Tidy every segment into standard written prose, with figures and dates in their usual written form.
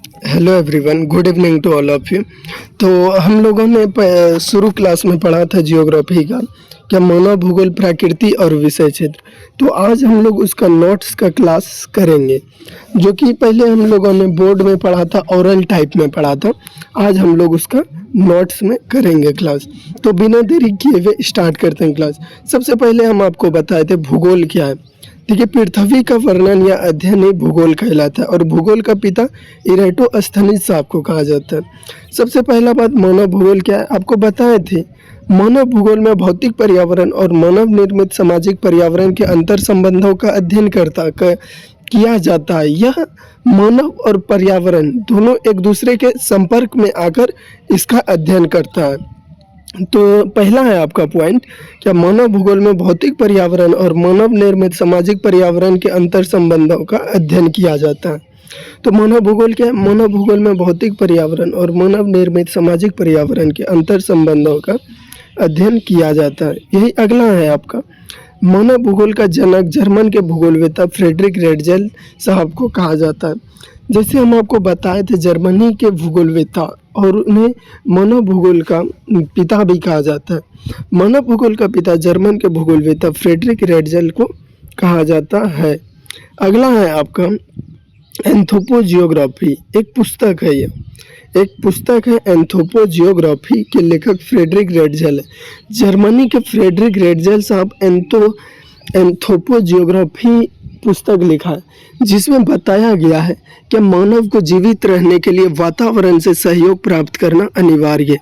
Hello everyone, good evening to all of you. तो हम लोगों ने शुरू क्लास में पढ़ा था जियोग्राफी का, क्या मानव भूगोल, प्रकृति और विषय क्षेत्र। तो आज हम लोग उसका नोट्स का क्लास करेंगे, जो कि पहले हम लोगों ने बोर्ड में पढ़ा था, ओरल टाइप में पढ़ा था। आज हम लोग उसका नोट्स में करेंगे क्लास। तो बिना देरी किए हुए स्टार्ट करते हैं क्लास। सबसे पहले हम आपको बताए थे भूगोल क्या है। देखिए, पृथ्वी का वर्णन या अध्ययन ही भूगोल कहलाता है और भूगोल का पिता इराटोस्थनीज साहब को कहा जाता है। सबसे पहला बात, मानव भूगोल क्या है, आपको बताए थे। मानव भूगोल में भौतिक पर्यावरण और मानव निर्मित सामाजिक पर्यावरण के अंतर संबंधों का अध्ययन किया जाता है। यह मानव और पर्यावरण दोनों एक दूसरे के संपर्क में आकर इसका अध्ययन करता है। तो पहला है आपका पॉइंट, क्या मानव भूगोल में भौतिक पर्यावरण और मानव निर्मित सामाजिक पर्यावरण के अंतर संबंधों का अध्ययन किया जाता है। तो मानव भूगोल क्या है? मानव भूगोल में भौतिक पर्यावरण और मानव निर्मित सामाजिक पर्यावरण के अंतर संबंधों का अध्ययन किया जाता है। यही अगला है आपका, मानव भूगोल का जनक जर्मन के भूगोलवेत्ता फ्रेडरिक रेडजेल साहब को कहा जाता है। जैसे हम आपको बताए थे, जर्मनी के भूगोलवेत्ता और उन्हें मानव भूगोल का पिता भी कहा जाता है। मानव भूगोल का पिता जर्मन के भूगोलवेत्ता फ्रेडरिक रेडजेल को कहा जाता है। अगला है आपका एंथ्रोपोजियोग्राफी, एक पुस्तक है। ये एक पुस्तक है, एंथ्रोपोजियोग्राफी के लेखक फ्रेडरिक रेडजेल है। जर्मनी के फ्रेडरिक रेडजेल साहब एंथ्रोपोजियोग्राफी पुस्तक लिखा है, जिसमें बताया गया है कि मानव को जीवित रहने के लिए वातावरण से सहयोग प्राप्त करना अनिवार्य है।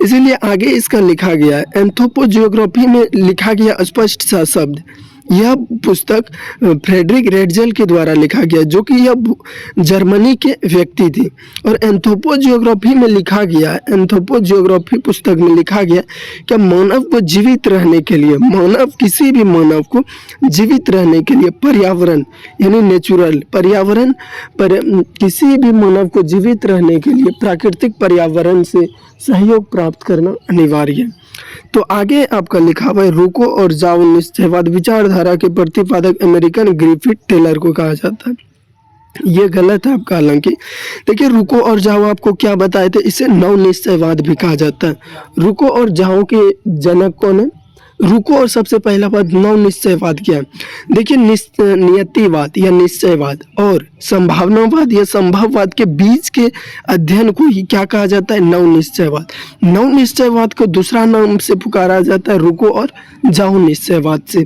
इसीलिए आगे इसका लिखा गया है, एंथ्रोपोजियोग्राफी में लिखा गया स्पष्ट सा शब्द। यह पुस्तक फ्रेडरिक रेडजेल के द्वारा लिखा गया, जो कि यह जर्मनी के व्यक्ति थे। और एंथ्रोपोजियोग्राफी में लिखा गया, एंथ्रोपोजियोग्राफी पुस्तक में लिखा गया कि मानव को जीवित रहने के लिए, किसी भी मानव को जीवित रहने के लिए पर्यावरण यानी नेचुरल पर्यावरण पर किसी भी मानव को जीवित रहने के लिए प्राकृतिक पर्यावरण से सहयोग प्राप्त करना अनिवार्य है। तो आगे आपका लिखा हुआ है, रुको और जाओ निश्चयवाद विचारधारा के प्रतिपादक अमेरिकन ग्रिफिथ टेलर को कहा जाता है। ये गलत है आपका, हालांकि देखिए, रुको और जाओ आपको क्या बताए थे, इसे नव निश्चयवाद भी कहा जाता है। रुको और जाओ के जनक कौन है? रुको और सबसे पहला बात, नव निश्चयवाद क्या है? देखिए, नियतिवाद या निश्चयवाद और संभावनावाद या संभववाद के बीच के अध्ययन को ही क्या कहा जाता है? नव निश्चयवाद। नव निश्चयवाद को दूसरा नाम से पुकारा जाता है रुको और जाओ निश्चयवाद से।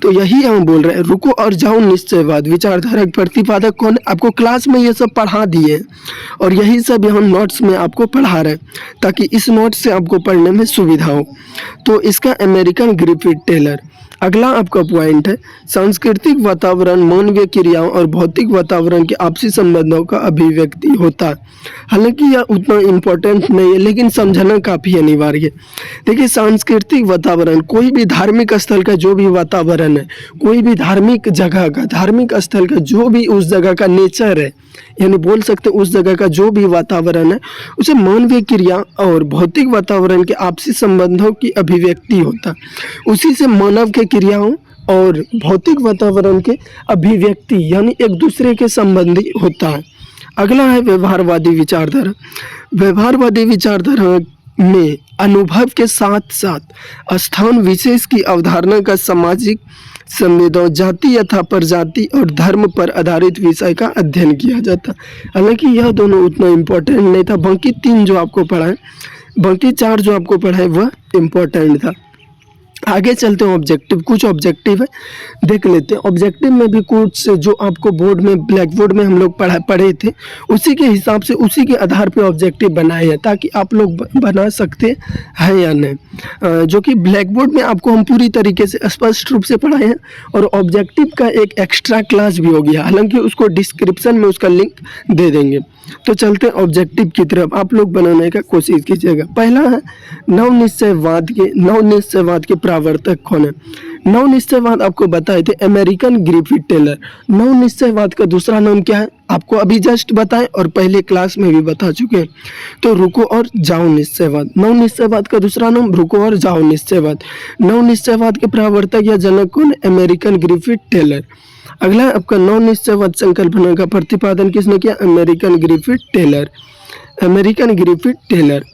तो यही हम बोल रहे हैं, रुको और जाओ निश्चयवाद विचारधारा प्रतिपादक कौन है? आपको क्लास में ये सब पढ़ा दिए और यही सब हम नोट्स में आपको पढ़ा रहे हैं, ताकि इस नोट्स से आपको पढ़ने में सुविधा हो। तो इसका अमेरिकन ग्रिफिथ टेलर। अगला आपका पॉइंट है, सांस्कृतिक वातावरण मानवीय क्रियाओं और भौतिक वातावरण के आपसी संबंधों का अभिव्यक्ति होता है। हालांकि यह उतना इम्पोर्टेंट नहीं है, लेकिन समझना काफ़ी अनिवार्य है। देखिए, सांस्कृतिक वातावरण कोई भी धार्मिक स्थल का जो भी वातावरण है, कोई भी धार्मिक जगह का, धार्मिक स्थल का जो भी उस जगह का नेचर है, यानी बोल सकते उस जगह का जो भी वातावरण है, उसे मानवीय क्रिया और भौतिक वातावरण के आपसी संबंधों की अभिव्यक्ति होता है। उसी से मानव के क्रियाओं और भौतिक वातावरण के अभिव्यक्ति यानी एक दूसरे के संबंधी होता है। अगला है व्यवहारवादी विचारधारा। व्यवहारवादी विचारधारा में अनुभव के साथ साथ स्थान विशेष की अवधारणा का सामाजिक संवेदों, जाति यथा प्रजाति और धर्म पर आधारित विषय का अध्ययन किया जाता। हालांकि यह दोनों उतना इम्पोर्टेंट नहीं था, बाकी तीन जो आपको पढ़ा है, बाकी चार जो आपको पढ़ा है वह इम्पोर्टेंट था। आगे चलते हैं, ऑब्जेक्टिव। कुछ ऑब्जेक्टिव है, देख लेते हैं। ऑब्जेक्टिव में भी कुछ जो आपको बोर्ड में, ब्लैक बोर्ड में हम लोग पढ़े थे, उसी के हिसाब से, उसी के आधार पे ऑब्जेक्टिव बनाए हैं, ताकि आप लोग बना सकते हैं या नहीं। जो कि ब्लैक बोर्ड में आपको हम पूरी तरीके से स्पष्ट रूप से पढ़ाए हैं, और ऑब्जेक्टिव का एक एक्स्ट्रा क्लास भी हो गया, हालांकि उसको डिस्क्रिप्शन में उसका लिंक दे देंगे। तो चलते ऑब्जेक्टिव की तरफ, आप लोग बनाने का कोशिश कीजिएगा। पहला है नव निश्चयवाद के प्रवर्तक कौन है? नव निश्चयवाद आपको बताए थे अमेरिकन ग्रिफिथ टेलर। नव निश्चयवाद का दूसरा नाम क्या है? आपको अभी जस्ट बताएं और पहले क्लास में भी बता चुके हैं। तो रुको और जाओ निश्चयवाद। नव निश्चयवाद का दूसरा नाम रुको और जाओ निश्चयवाद। नव निश्चयवाद के प्रवर्तक या जनक कौन? American Griffith Taylor. अगला है आपका नौ निश्चयवाद संकल्पना का प्रतिपादन किसने किया? American Griffith Taylor, American Griffith Taylor.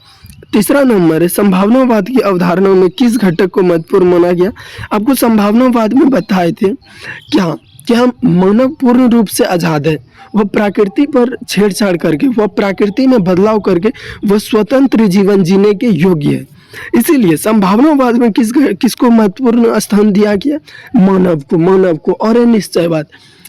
तीसरा नंबर है संभावनावाद की अवधारणाओं में किस घटक को महत्वपूर्ण माना गया? आपको संभावनावाद में बताए थे क्या मानव पूर्ण रूप से आज़ाद है, वह प्रकृति पर छेड़छाड़ करके, वह प्रकृति में बदलाव करके वह स्वतंत्र जीवन जीने के योग्य है। इसीलिए संभावनावाद में किसको महत्वपूर्ण स्थान दिया गया? मानव को। और है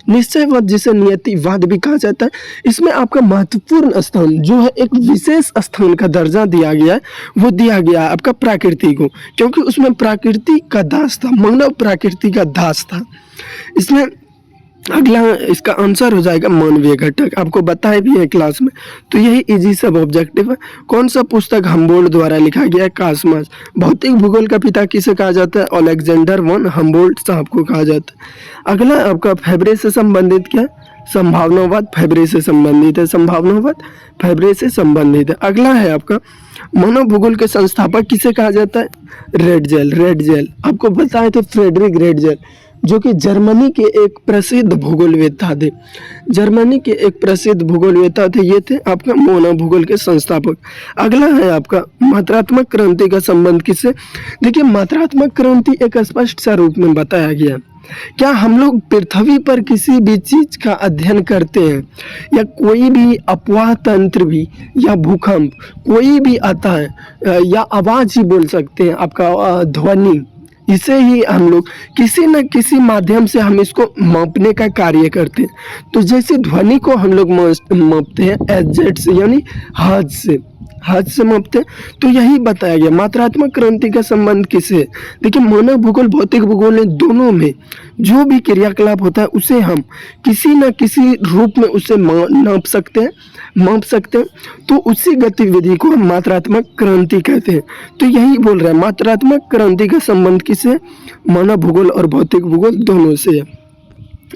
निश्चयवाद जिसे नियतिवाद भी कहा जाता है, इसमें आपका महत्वपूर्ण स्थान जो है एक विशेष स्थान का दर्जा दिया गया है, वो दिया गया है आपका प्रकृति को, क्योंकि उसमें प्रकृति का दास था, मानव प्रकृति का दास था। इसमें अगला इसका आंसर हो जाएगा मानवीय घटक, आपको बताए भी है क्लास में, तो यही इजी सब ऑब्जेक्टिव है। कौन सा पुस्तक हम्बोल्ट द्वारा लिखा गया है? कास्मास। भौतिक भूगोल का पिता किसे कहा जाता है? अलेक्जेंडर वन हम्बोल्ट साहब को कहा जाता है। अगला आपका फेब्रे से संबंधित क्या? संभावनावाद फेब्रे से संबंधित है, संभावनावाद फेब्रे से संबंधित है। अगला है आपका मानव भूगोल के संस्थापक किसे कहा जाता है? रेडजेल। आपको बताए थे फ्रेडरिक रेडजेल, जो कि जर्मनी के एक प्रसिद्ध भूगोलवेत्ता थे, जर्मनी के एक प्रसिद्ध भूगोलवेत्ता थे, ये थे आपका मानव भूगोल के संस्थापक। अगला है आपका मात्रात्मक क्रांति का संबंध किससे? देखिए मात्रात्मक क्रांति एक स्पष्ट सा रूप में बताया गया। क्या हम लोग पृथ्वी पर किसी भी चीज का अध्ययन करते हैं या कोई भी अपवाह तंत्र भी या भूकंप कोई भी आता है या आवाज ही बोल सकते हैं आपका ध्वनि, इसे ही हम लोग किसी न किसी माध्यम से हम इसको मापने का कार्य करते हैं। तो जैसे ध्वनि को हम लोग मापते हैं एजेट से यानी हाथ से मापते हैं, तो यही बताया गया। मात्रात्मक क्रांति का संबंध किससे? देखिए मानव भूगोल भौतिक भूगोल ने दोनों में जो भी क्रियाकलाप होता है उसे हम किसी न किसी रूप में उसे माप सकते हैं, तो उसी गतिविधि को हम मात्रात्मक क्रांति कहते हैं। तो यही बोल रहे हैं मात्रात्मक क्रांति का संबंध किससे? मानव भूगोल और भौतिक भूगोल दोनों से।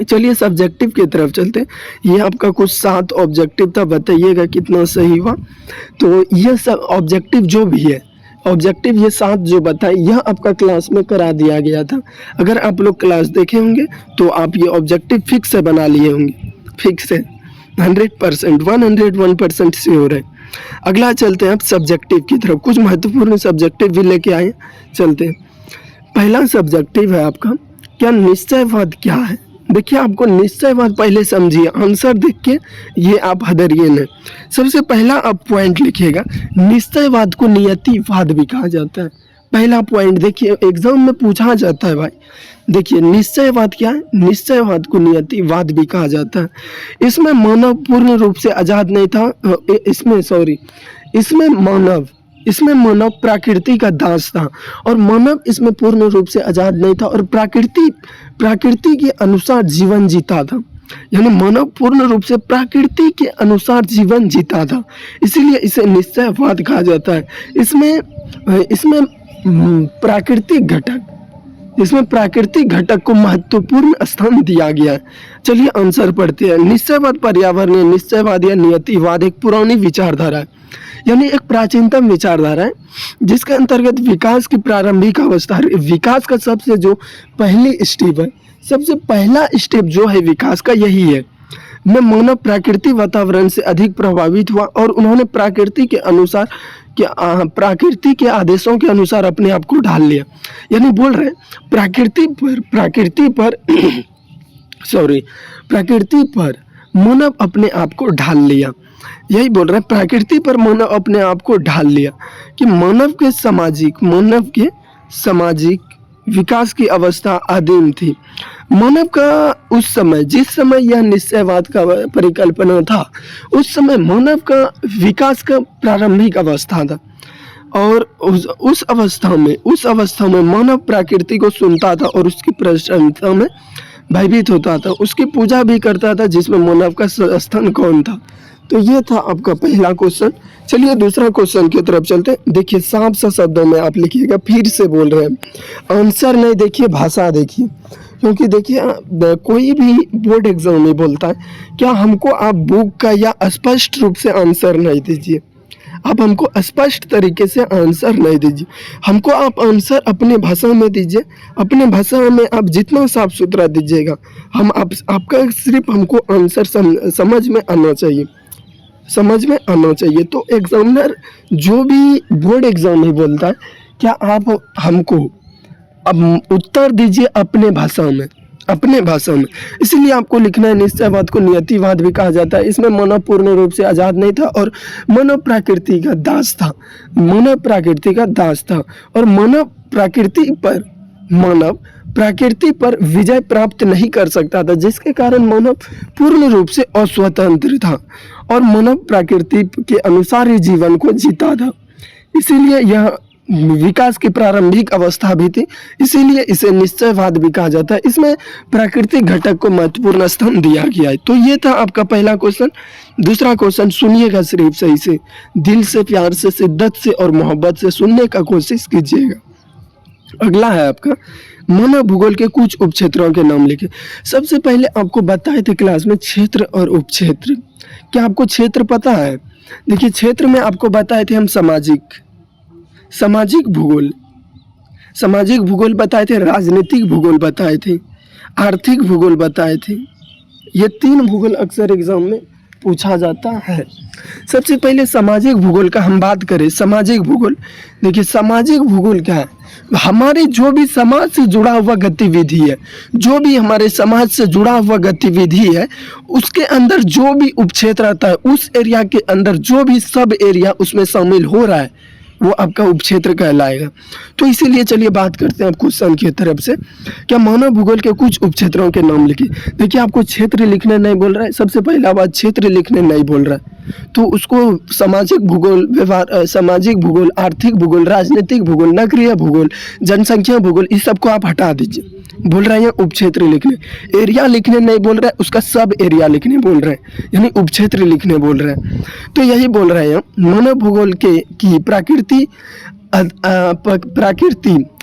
चलिए सब्जेक्टिव की तरफ चलते हैं। ये आपका कुछ 7 ऑब्जेक्टिव था, बताइएगा कितना सही हुआ। तो ये सब ऑब्जेक्टिव जो भी है, ऑब्जेक्टिव ये 7 जो बताए, यह आपका क्लास में करा दिया गया था। अगर आप लोग क्लास देखे होंगे तो आप ये ऑब्जेक्टिव फिक्स से बना लिए होंगे, फिक्स है 100%, 101% श्योर है। अगला चलते हैं आप सब्जेक्टिव की तरफ, कुछ महत्वपूर्ण सब्जेक्टिव भी लेके आए, चलते हैं। पहला सब्जेक्टिव है आपका क्या निश्चयवाद क्या है? देखिए आपको निश्चयवाद पहले समझिए, आंसर देख के ये आप हदरिए न। सबसे पहला आप पॉइंट लिखिएगा, निश्चयवाद को नियतिवाद भी कहा जाता है। पहला पॉइंट देखिए एग्जाम में पूछा जाता है भाई। देखिए निश्चयवाद क्या है? निश्चयवाद को नियतिवाद भी कहा जाता है। इसमें मानव पूर्ण रूप से आजाद नहीं था, इसमें मानव प्रकृति का दास था और मानव इसमें पूर्ण रूप से आजाद नहीं था और प्रकृति के अनुसार जीवन जीता था, यानी मानव पूर्ण रूप से प्रकृति के अनुसार जीवन जीता था, इसीलिए इसे निश्चयवाद कहा जाता है। इसमें प्राकृतिक घटक को महत्वपूर्ण स्थान दिया गया है। चलिए आंसर पढ़ते हैं। निश्चयवाद पर्यावरणीय निश्चयवाद या नियतिवाद एक पुरानी विचारधारा है, यानी एक प्राचीनतम विचारधारा है जिसके अंतर्गत विकास की प्रारंभिक अवस्था, विकास का सबसे पहला स्टेप जो है विकास का यही है। में मानव प्राकृतिक वातावरण से अधिक प्रभावित हुआ और उन्होंने प्रकृति के आदेशों के अनुसार अपने आप को ढाल लिया, यानी बोल रहे हैं प्रकृति पर मानव अपने आप को ढाल लिया। यही बोल रहे हैं प्रकृति पर मानव अपने आप को ढाल लिया कि मानव के सामाजिक विकास की अवस्था आदिम थी। मानव का उस समय जिस समय यह निश्चयवाद का परिकल्पना था, उस समय मानव का विकास का प्रारंभिक अवस्था था और उस अवस्था में मानव प्रकृति को सुनता था और उसकी प्रशंसा में भयभीत होता था, उसकी पूजा भी करता था, जिसमें मानव का स्थान कौन था। तो ये था आपका पहला क्वेश्चन। चलिए दूसरा क्वेश्चन की तरफ चलते हैं। देखिए साफ सा शब्दों में आप लिखिएगा, फिर से बोल रहे हैं, आंसर नहीं देखिए भाषा देखिए, क्योंकि देखिए कोई भी बोर्ड एग्जाम में बोलता है क्या हमको आप बुक का या स्पष्ट रूप से आंसर नहीं दीजिए, आप हमको स्पष्ट तरीके से आंसर नहीं दीजिए, हमको आप आंसर अपने भाषा में दीजिए। अपने भाषा में आप जितना साफ सुथरा दीजिएगा, हम आपका सिर्फ हमको आंसर समझ में आना चाहिए, समझ में आना चाहिए। तो एग्जामिनर जो भी बोर्ड एग्जाम में बोलता है, क्या आप हमको अब उत्तर दीजिए अपने भाषा में, अपने भाषा में। इसीलिए आपको लिखना है निश्चयवाद को नियतिवाद भी कहा जाता है। इसमें मानव पूर्ण रूप से आज़ाद नहीं था और मानव प्रकृति का दास था, मानव प्रकृति का दास था और मानव प्रकृति पर विजय प्राप्त नहीं कर सकता था, जिसके कारण मानव पूर्ण रूप से अस्वतंत्र था और मानव प्रकृति के अनुसार ही जीवन को जीता था। इसीलिए यह विकास की प्रारंभिक अवस्था भी थी, इसीलिए इसे निश्चयवाद भी कहा जाता है। इसमें प्राकृतिक घटक को महत्वपूर्ण स्थान दिया गया है। तो ये था आपका पहला क्वेश्चन। दूसरा क्वेश्चन सुनिएगा सिर्फ सही से, दिल से, प्यार से, शिद्दत से और मोहब्बत से सुनने का कोशिश कीजिएगा। अगला है आपका मानव भूगोल के कुछ उपक्षेत्रों के नाम लिखे। सबसे पहले आपको बताए थे क्लास में क्षेत्र और उपक्षेत्र। क्या आपको क्षेत्र पता है? देखिए, क्षेत्र में आपको बताए थे हम सामाजिक भूगोल बताए थे, राजनीतिक भूगोल बताए थे, आर्थिक भूगोल बताए थे। ये 3 भूगोल अक्सर एग्जाम में पूछा जाता है। सबसे पहले सामाजिक भूगोल का हम बात करें। सामाजिक भूगोल, देखिए सामाजिक भूगोल क्या है? हमारे जो भी समाज से जुड़ा हुआ गतिविधि है, जो भी हमारे समाज से जुड़ा हुआ गतिविधि है, उसके अंदर जो भी उपक्षेत्र आता है, उस एरिया के अंदर जो भी सब एरिया उसमें शामिल हो रहा है, वो आपका उपक्षेत्र कहलाएगा। तो इसीलिए चलिए बात करते हैं आप क्वेश्चन की तरफ से। क्या मानव भूगोल के कुछ उपक्षेत्रों के नाम लिखिए। देखिए, आपको क्षेत्र लिखने नहीं बोल रहा है, सबसे पहला बात क्षेत्र लिखने नहीं बोल रहा है, तो उसको सामाजिक भूगोल, सामाजिक भूगोल, आर्थिक भूगोल, राजनीतिक भूगोल, नगरीय भूगोल, जनसंख्या भूगोल, इस सबको आप हटा दीजिए। बोल रहे हैं उपक्षेत्र लिखने, एरिया लिखने नहीं बोल रहे हैं, उसका सब एरिया लिखने बोल रहे हैं, यानी उपक्षेत्र लिखने बोल रहे हैं। तो यही बोल रहे हैं मानव भूगोल की प्रकृति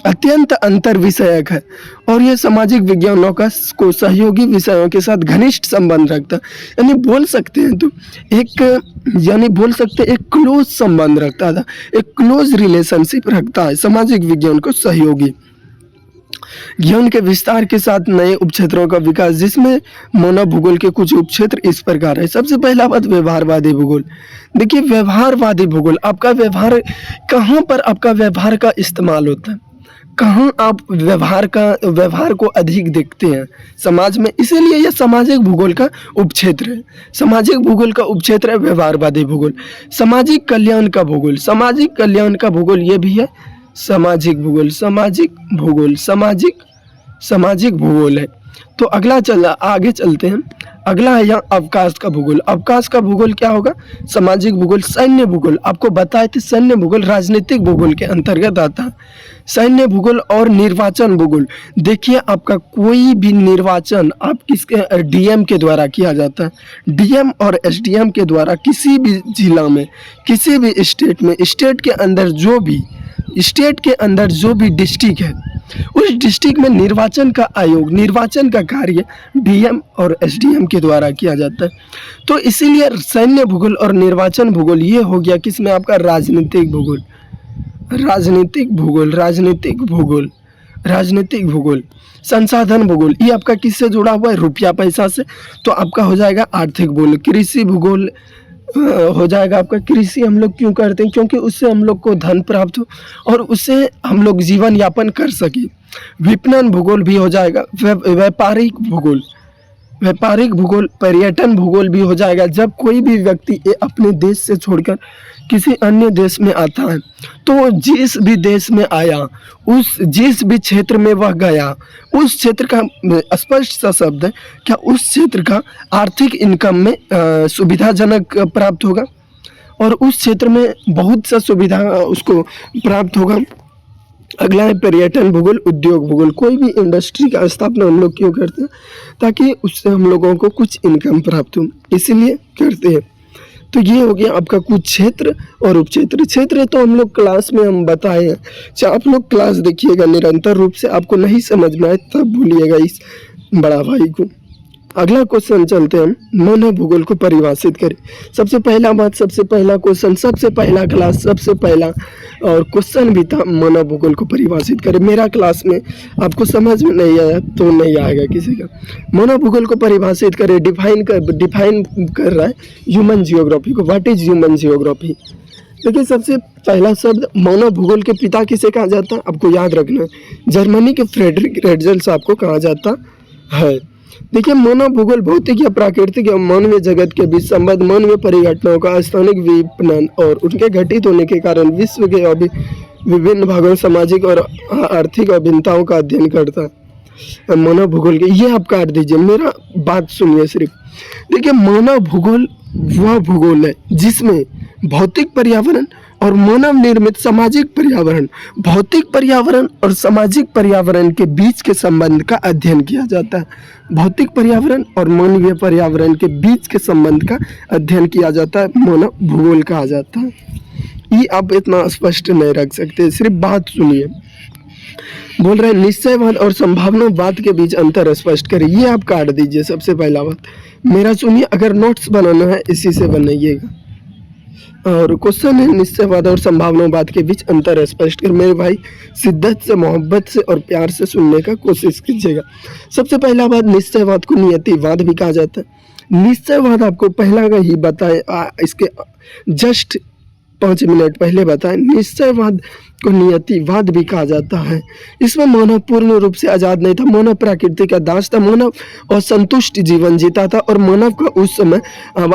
अत्यंत अंतर विषयक है और यह सामाजिक विज्ञानों को सहयोगी विषयों के साथ घनिष्ठ संबंध रखता है। यानी बोल सकते हैं एक क्लोज संबंध रखता था, एक क्लोज रिलेशनशिप रखता है सामाजिक विज्ञान को सहयोगी ज्ञान के विस्तार के साथ नए उपक्षेत्रों का विकास, जिसमें मानव भूगोल के कुछ उपक्षेत्र इस प्रकार है। सबसे पहला बात व्यवहारवादी भूगोल। देखिए, व्यवहारवादी भूगोल, आपका व्यवहार कहाँ पर आपका व्यवहार का इस्तेमाल होता है, कहाँ आप व्यवहार को अधिक देखते हैं समाज में, इसीलिए यह सामाजिक भूगोल का उपक्षेत्र है। सामाजिक भूगोल का उपक्षेत्र है व्यवहारवादी भूगोल। सामाजिक कल्याण का भूगोल, सामाजिक कल्याण का भूगोल ये भी है सामाजिक भूगोल है। तो आगे चलते हैं। अगला है यहाँ अवकाश का भूगोल। अवकाश का भूगोल क्या होगा? सामाजिक भूगोल। सैन्य भूगोल, आपको बताए थे सैन्य भूगोल राजनीतिक भूगोल के अंतर्गत आता है। सैन्य भूगोल और निर्वाचन भूगोल, देखिए आपका कोई भी निर्वाचन आप किसके डीएम के द्वारा किया जाता है। डीएम और एसडीएम के द्वारा किसी भी जिला में, किसी भी स्टेट में, स्टेट के अंदर जो भी डिस्ट्रिक्ट है, उस डिस्ट्रिक्ट में निर्वाचन का कार्य डीएम और एसडीएम के द्वारा किया जाता है। तो इसीलिए सैन्य भूगोल और निर्वाचन भूगोल ये हो गया किसमें आपका राजनीतिक भूगोल। संसाधन भूगोल, ये आपका किससे जुड़ा हुआ है? रुपया पैसा से। तो आपका हो जाएगा आर्थिक भूगोल। कृषि भूगोल हो जाएगा आपका। कृषि हम लोग क्यों करते हैं? क्योंकि उससे हम लोग को धन प्राप्त हो और उससे हम लोग जीवन यापन कर सके। विपणन भूगोल भी हो जाएगा। व्यापारिक भूगोल, पर्यटन भूगोल भी हो जाएगा। जब कोई भी व्यक्ति अपने देश से छोड़कर किसी अन्य देश में आता है, तो जिस भी देश में आया, जिस भी क्षेत्र में वह गया, उस क्षेत्र का स्पष्ट सा शब्द है, क्या उस क्षेत्र का आर्थिक इनकम में सुविधाजनक प्राप्त होगा और उस क्षेत्र में बहुत सा सुविधा उसको प्राप्त होगा। अगला है पर्यटन भूगोल, उद्योग भूगोल। कोई भी इंडस्ट्री का स्थापना हम लोग क्यों करते हैं? ताकि उससे हम लोगों को कुछ इनकम प्राप्त हो, इसीलिए करते हैं। तो ये हो गया आपका कुछ क्षेत्र और उपक्षेत्र। क्षेत्र तो हम लोग क्लास में हम बताए हैं, चाहे आप लोग क्लास देखिएगा निरंतर रूप से। आपको नहीं समझ में आए तब भूलिएगा इस बड़ा भाई को। अगला क्वेश्चन चलते हैं हम, मानव भूगोल को परिभाषित करें। सबसे पहला बात, सबसे पहला क्वेश्चन, सबसे पहला क्लास, सबसे पहला और क्वेश्चन भी था मानव भूगोल को परिभाषित करें। मेरा क्लास में आपको समझ में नहीं आया तो नहीं आएगा किसी का। मानव भूगोल को परिभाषित करें, डिफाइन कर रहा है ह्यूमन जियोग्राफी को। What is human geography? देखिए, सबसे पहला शब्द मानव भूगोल के पिता किसे कहा जाता है, आपको याद रखना है, जर्मनी के फ्रेडरिक रेडजल्स आपको कहा जाता है। देखिए, मानव भूगोल भौतिक या प्राकृतिक या मानवीय जगत के बीच संबंध, मानवीय परिघटनाओं का स्थानिक विपणन और उनके घटित होने के कारण विश्व के विभिन्न भागों में सामाजिक और आर्थिक अभिन्नताओं का अध्ययन करता है। मानव भूगोल के ये आप काट दीजिए, मेरा बात सुनिए सिर्फ। देखिए, मानव भूगोल वह भूगोल है जिसमें भौतिक पर्यावरण और मानव निर्मित सामाजिक पर्यावरण, भौतिक पर्यावरण और सामाजिक पर्यावरण के बीच के संबंध का अध्ययन किया जाता है। भौतिक पर्यावरण और मानवीय पर्यावरण के बीच के संबंध का अध्ययन किया जाता है, मानव भूगोल कहा जाता है। ये आप इतना स्पष्ट नहीं रख सकते, सिर्फ बात सुनिए। बोल रहे निश्चयवाद और संभावनावाद के बीच अंतर स्पष्ट करें, ये आप काट दीजिए। सबसे पहला बात मेरा सुनिए, अगर नोट्स बनाना है इसी से बनाइएगा। और क्वेश्चन है निश्चयवाद और संभावनावाद के बीच अंतर स्पष्ट कर। मेरे भाई शिद्दत से, मोहब्बत से और प्यार से सुनने का कोशिश कीजिएगा। सबसे पहला बात, निश्चयवाद को नियतिवाद भी कहा जाता है। निश्चयवाद आपको पहला का ही बताए, इसके जस्ट 5 मिनट पहले बताएं। निश्चयवाद को नियतिवाद भी कहा जाता है। इसमें मानव पूर्ण रूप से आज़ाद नहीं था, मानव प्रकृति का दास था, मानव असंतुष्ट जीवन जीता था और मानव का उस समय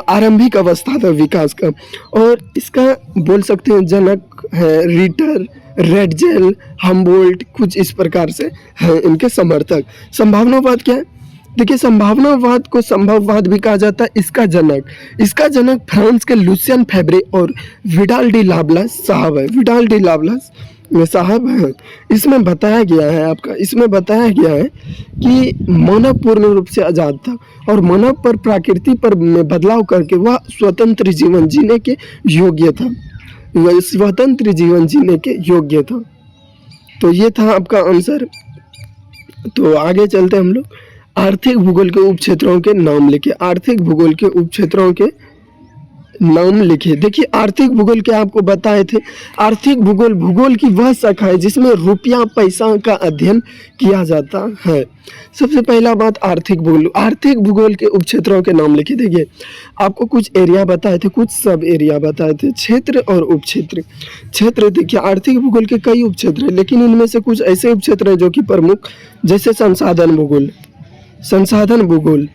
आरंभिक अवस्था था विकास का। और इसका बोल सकते हैं जनक है रिटर, रेडजेल, हम्बोल्ट, कुछ इस प्रकार से हैं इनके समर्थक। संभावनावाद क्या है? देखिए, संभावनावाद को संभववाद भी कहा जाता है। इसका जनक फ्रांस के लुसियन फेब्रे और विडाल डी लाब्लास साहब है। विडाल डी लाब्लास साहब हैं। इसमें बताया गया है कि मानव पूर्ण रूप से आज़ाद था और मानव पर प्रकृति पर में बदलाव करके वह स्वतंत्र जीवन जीने के योग्य था। तो ये था आपका आंसर। तो आगे चलते हम लोग। आर्थिक भूगोल के उपक्षेत्रों के नाम लिखे। आर्थिक भूगोल के उपक्षेत्रों के नाम लिखे। देखिए, आर्थिक भूगोल के आपको बताए थे। आर्थिक भूगोल की वह शाखा है जिसमें रुपया पैसा का अध्ययन किया जाता है। सबसे पहला बात, आर्थिक भूगोल के उपक्षेत्रों के नाम लिखे। देखिए, आपको कुछ एरिया बताए थे, कुछ सब एरिया बताए थे, क्षेत्र और उपक्षेत्र। देखिए, आर्थिक भूगोल के कई उपक्षेत्र हैं, लेकिन इनमें से कुछ ऐसे उपक्षेत्र हैं जो कि प्रमुख, जैसे संसाधन भूगोल,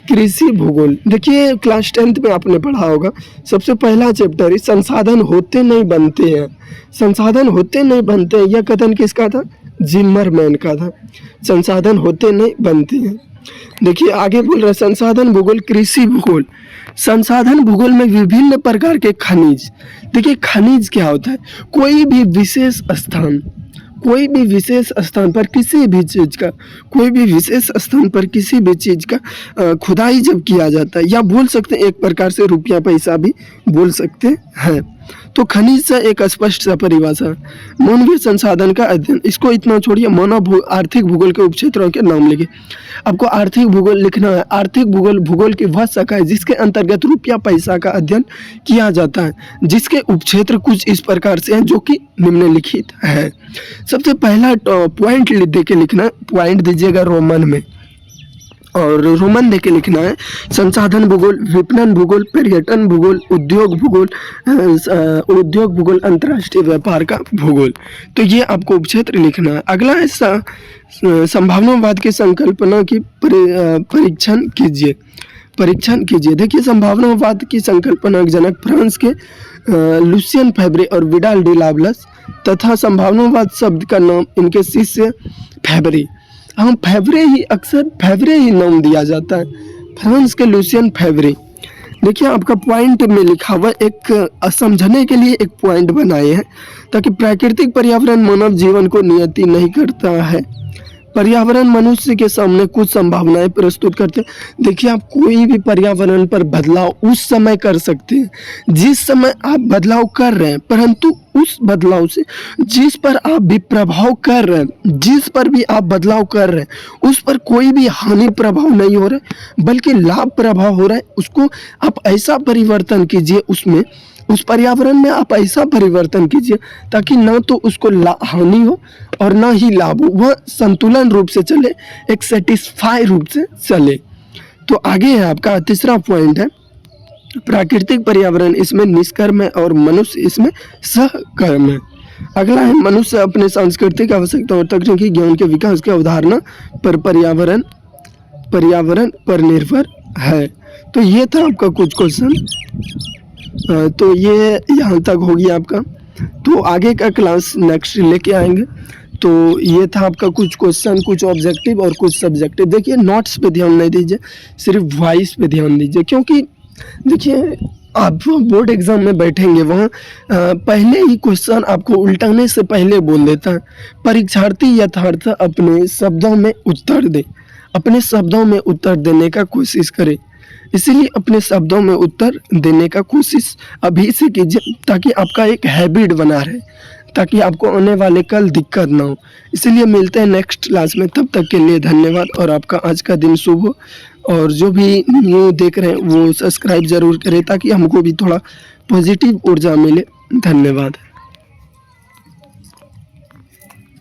कृषि भूगोल। देखिए, क्लास 10th में आपने पढ़ा होगा, सबसे पहला चैप्टर है संसाधन होते नहीं बनते हैं। यह कथन किसका था? जिमरमैन का था। संसाधन होते नहीं बनते हैं। देखिए, आगे बोल रहा है संसाधन भूगोल, कृषि भूगोल। संसाधन भूगोल में विभिन्न प्रकार के खनिज। देखिए, खनिज क्या होता है? कोई भी विशेष स्थान पर किसी भी चीज का खुदाई जब किया जाता है, या बोल सकते हैं एक प्रकार से रुपया पैसा भी बोल सकते हैं। तो खनिज से एक स्पष्ट सा परिभाषा। मानवीय संसाधन का अध्ययन, इसको इतना छोड़िए। आर्थिक भूगोल के उपक्षेत्रों के नाम लिखे। आपको आर्थिक भूगोल लिखना है। आर्थिक भूगोल की वह शाखा है जिसके अंतर्गत रुपया पैसा का अध्ययन किया जाता है, जिसके उपक्षेत्र कुछ इस प्रकार से हैं जो कि निम्नलिखित है। सबसे पहला पॉइंट दे के लिखना है, पॉइंट दीजिएगा रोमन में, और रोमन देके लिखना है। संसाधन भूगोल, विपणन भूगोल, पर्यटन भूगोल, उद्योग भूगोल, अंतर्राष्ट्रीय व्यापार का भूगोल। तो ये आपको उपक्षेत्र लिखना है। अगला है संभावनावाद की संकल्पना की परीक्षण कीजिए। देखिए, संभावनावाद की संकल्पना जनक फ्रांस के लुसियन फेब्रे और विडाल डी लाब्लास तथा संभावनावाद शब्द का नाम इनके शिष्य फेब्रे। हम अक्सर फेब्रे ही नाम दिया जाता है, फ्रांस के लुसियन फेब्रे। देखिए, आपका पॉइंट में लिखा हुआ एक समझने के लिए एक पॉइंट बनाए हैं, ताकि प्राकृतिक पर्यावरण मानव जीवन को नियति नहीं करता है। पर्यावरण मनुष्य के सामने कुछ संभावनाएं प्रस्तुत करते हैं। देखिए, आप कोई भी पर्यावरण पर बदलाव उस समय कर सकते हैं जिस समय आप बदलाव कर रहे हैं, परंतु उस बदलाव से जिस पर आप भी प्रभाव कर रहे हैं, जिस पर भी आप बदलाव कर रहे हैं, उस पर कोई भी हानि प्रभाव नहीं हो रहा है, बल्कि लाभ प्रभाव हो रहा है। उसको आप ऐसा परिवर्तन कीजिए, उसमें उस पर्यावरण में आप ऐसा परिवर्तन कीजिए ताकि ना तो उसको हानि हो और ना ही लाभ हो, वह संतुलन रूप से चले, एक सेटिस्फाई रूप से चले। तो आगे है आपका तीसरा पॉइंट है प्राकृतिक पर्यावरण, इसमें निष्कर्म है और मनुष्य इसमें सहकर्म है। अगला है मनुष्य अपने सांस्कृतिक आवश्यकता और तकनीकी ज्ञान के विकास की अवधारणा पर पर्यावरण पर निर्भर है। तो ये था आपका कुछ क्वेश्चन। तो ये यहाँ तक हो गया आपका। तो आगे का क्लास नेक्स्ट लेके आएंगे। तो ये था आपका कुछ क्वेश्चन, कुछ ऑब्जेक्टिव और कुछ सब्जेक्टिव। देखिए, नोट्स पे ध्यान नहीं दीजिए, सिर्फ वॉइस पे ध्यान दीजिए, क्योंकि देखिए आप बोर्ड एग्जाम में बैठेंगे वहाँ पहले ही क्वेश्चन आपको उल्टाने से पहले बोल देता है। परीक्षार्थी यथार्थ अपने शब्दों में उत्तर दे, अपने शब्दों में उत्तर देने का कोशिश करे। इसीलिए अपने शब्दों में उत्तर देने का कोशिश अभी से कीजिए ताकि आपका एक हैबिट बना रहे, ताकि आपको आने वाले कल दिक्कत ना हो। इसीलिए मिलते हैं नेक्स्ट क्लास में, तब तक के लिए धन्यवाद और आपका आज का दिन शुभ हो। और जो भी न्यू देख रहे हैं वो सब्सक्राइब ज़रूर करें ताकि हमको भी थोड़ा पॉजिटिव ऊर्जा मिले। धन्यवाद।